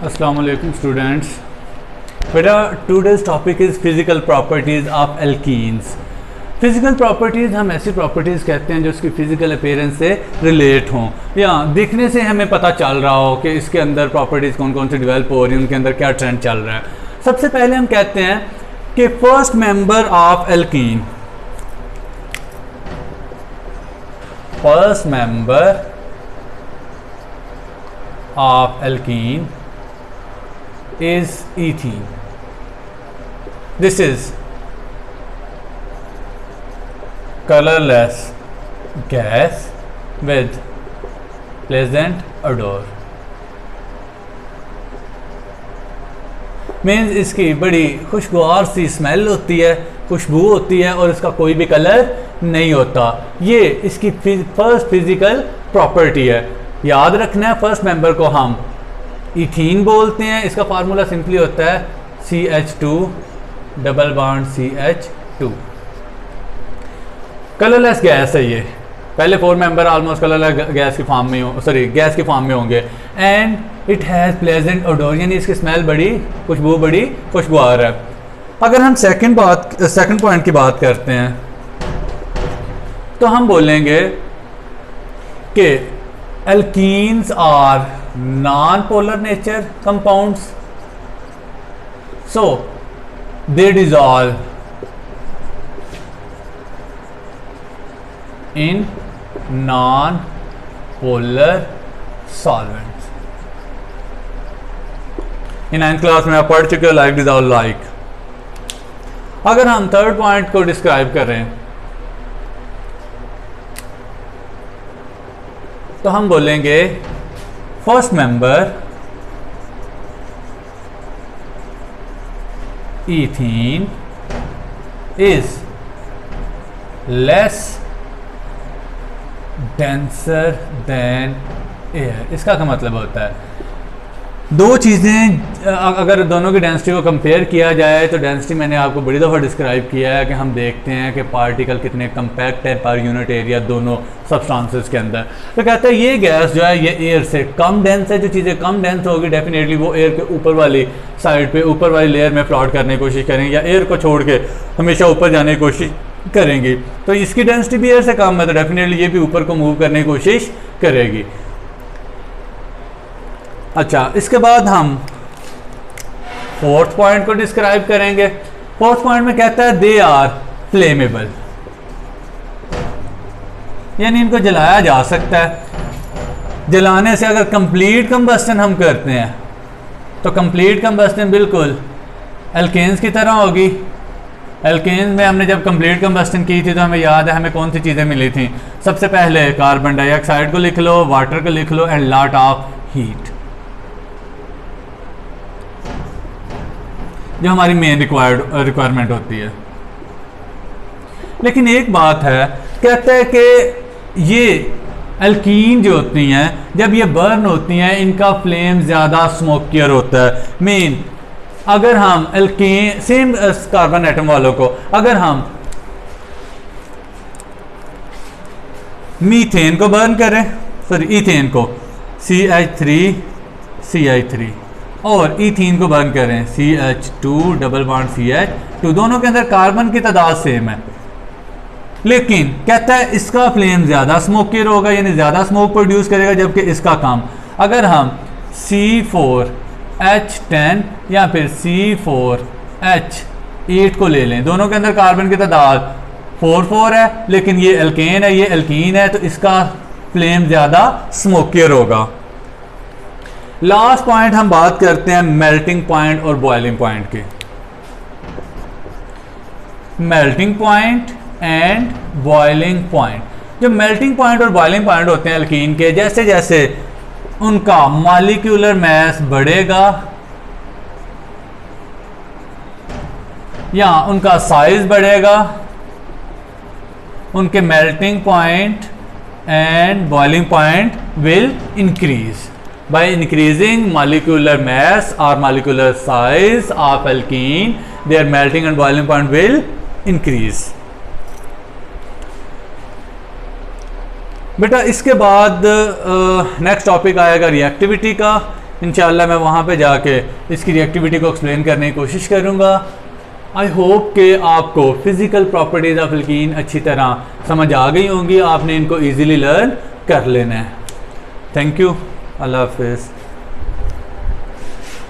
अस्सलाम वालेकुम स्टूडेंट्स। बेटा today's topic is physical properties of alkenes. Physical properties हम ऐसी प्रॉपर्टीज़ कहते हैं जो उसकी फ़िज़िकल अपीयरेंस से रिलेट हों या दिखने से हमें पता चल रहा हो कि इसके अंदर प्रॉपर्टीज़ कौन कौन सी डेवलप हो रही हैं, उनके अंदर क्या ट्रेंड चल रहा है। सबसे पहले हम कहते हैं कि first member of alkene, first member of alkene is ethene. This is colorless gas with pleasant odor. Means इसकी बड़ी खुशगवार सी स्मेल होती है, खुशबू होती है और इसका कोई भी कलर नहीं होता। ये इसकी फर्स्ट फिजिकल प्रॉपर्टी है। याद रखना है फर्स्ट मेंबर को हम इथीन बोलते हैं। इसका फार्मूला सिंपली होता है CH2 double bond CH2। Colourless gas है ये। पहले 4 मेंबर ऑलमोस्ट कलरलेस गैस की फॉर्म में गैस की फॉर्म में होंगे। And it has pleasant odour, यानी इसकी स्मेल बड़ी खुशबू बड़ी खुशगवार है। अगर हम सेकंड पॉइंट की बात करते हैं तो हम बोलेंगे कि alkenes are non-polar nature compounds, so they dissolve in non-polar solvents. in 9th class में आप पढ़ चुके हो like dissolve like। अगर हम थर्ड पॉइंट को डिस्क्राइब करें तो हम बोलेंगे first member ethene is less denser then air. इसका क्या मतलब होता है? दो चीज़ें अगर दोनों की डेंसिटी को कंपेयर किया जाए तो डेंसिटी मैंने आपको बड़ी दफ़ा डिस्क्राइब किया है कि हम देखते हैं कि पार्टिकल कितने कंपैक्ट है पर यूनिट एरिया दोनों सब्सटेंसेस के अंदर। तो कहता है ये गैस जो है ये एयर से कम डेंस है। जो चीज़ें कम डेंस होगी डेफिनेटली वो एयर के ऊपर वाली साइड पे ऊपर वाली लेयर में फ्लॉट करने की कोशिश करेंगे या एयर को छोड़ के हमेशा ऊपर जाने की कोशिश करेंगी। तो इसकी डेंसिटी भी एयर से कम है तो डेफिनेटली ये भी ऊपर को मूव करने की कोशिश करेगी। अच्छा, इसके बाद हम फोर्थ पॉइंट को डिस्क्राइब करेंगे। फोर्थ पॉइंट में कहता है दे आर फ्लेमेबल, यानी इनको जलाया जा सकता है। जलाने से अगर कंप्लीट कंबस्टन हम करते हैं तो कंप्लीट कंबस्टन बिल्कुल एल्केन्स की तरह होगी। एल्केन्स में हमने जब कंप्लीट कंबस्टन की थी तो हमें याद है हमें कौन सी चीज़ें मिली थी। सबसे पहले कार्बन डाइऑक्साइड को लिख लो, वाटर को लिख लो एंड लॉट ऑफ हीट, जो हमारी मेन रिक्वायरमेंट होती है। लेकिन एक बात है, कहता है कि ये एल्कीन जो होती हैं जब ये बर्न होती हैं इनका फ्लेम ज़्यादा स्मोकियर होता है। मेन अगर हम एल्कीन सेम कार्बन एटम वालों को अगर हम मीथेन को बर्न करें, सॉरी ईथेन को CH3CH3 और ईथीन को बर्न करें CH2 डबल बॉन्ड CH2, दोनों के अंदर कार्बन की तादाद सेम है। लेकिन कहता है इसका फ्लेम ज़्यादा स्मोकियर होगा, यानी ज़्यादा स्मोक प्रोड्यूस करेगा, जबकि इसका कम। अगर हम C4H10 या फिर C4H8 को ले लें, दोनों के अंदर कार्बन की तादाद 4 है, लेकिन ये एल्केन है ये एल्कीन है तो इसका फ्लेम ज़्यादा स्मोकियर होगा। लास्ट पॉइंट हम बात करते हैं मेल्टिंग पॉइंट और बॉइलिंग पॉइंट की। Melting point and boiling point. जो मेल्टिंग पॉइंट और बॉइलिंग पॉइंट होते हैं एल्कीन के, जैसे जैसे उनका मॉलिक्यूलर मास बढ़ेगा या उनका साइज बढ़ेगा, उनके melting point and boiling point will increase. By increasing molecular mass or molecular size of alkene, their melting and boiling point will increase. बेटा इसके बाद नेक्स्ट टॉपिक आएगा रिएक्टिविटी का। इंशाल्लाह मैं वहाँ पे जाके इसकी रिएक्टिविटी को एक्सप्लेन करने की कोशिश करूँगा। आई होप कि आपको फ़िज़िकल प्रॉपर्टीज़ ऑफ एल्कीन अच्छी तरह समझ आ गई होंगी, आपने इनको ईज़िली लर्न कर लेना है। थैंक यू, अल्लाह हाफिज़।